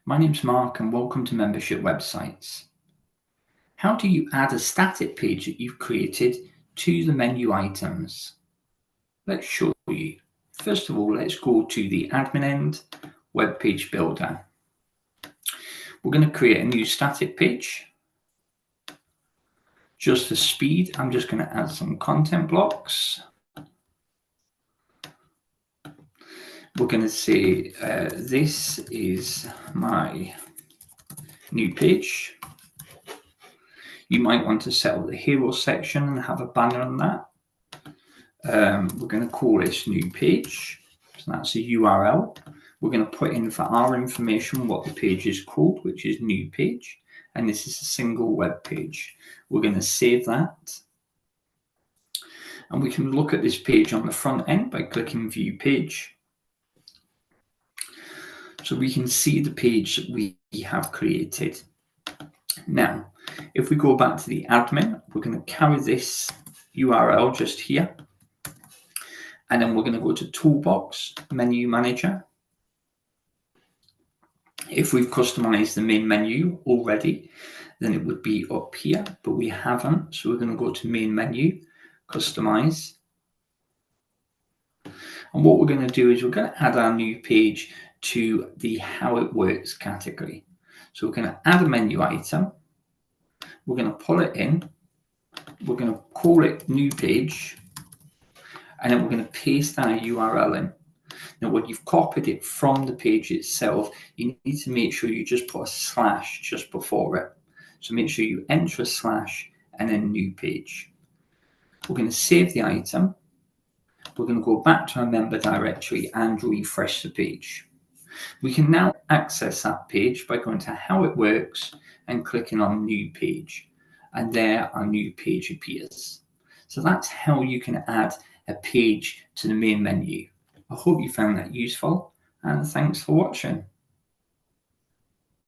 My name's Mark and welcome to Membership Websites. How do you add a static page that you've created to the menu items? Let's show you. First of all, let's go to the admin end, Web Page Builder. We're going to create a new static page. Just for speed, I'm just going to add some content blocks. We're going to say this is my new page. You might want to set up the hero section and have a banner on that. We're going to call this new page. So that's a URL. We're going to put in for our information what the page is called, which is new page. And this is a single web page. We're going to save that. And we can look at this page on the front end by clicking View Page. So we can see the page that we have created. Now, if we go back to the admin, we're going to carry this URL just here. And then we're going to go to Toolbox, Menu Manager. If we've customized the main menu already, then it would be up here, but we haven't. So we're going to go to Main Menu, Customize. And what we're going to do is we're going to add our new page to the How It Works category. So we're going to add a menu item. We're going to pull it in. We're going to call it New Page. And then we're going to paste our URL in. Now, when you've copied it from the page itself, you need to make sure you just put a slash just before it. So make sure you enter a slash and then New Page. We're going to save the item. We're going to go back to our member directory and refresh the page. We can now access that page by going to How It Works and clicking on New Page. And there our new page appears. So that's how you can add a page to the main menu. I hope you found that useful and thanks for watching.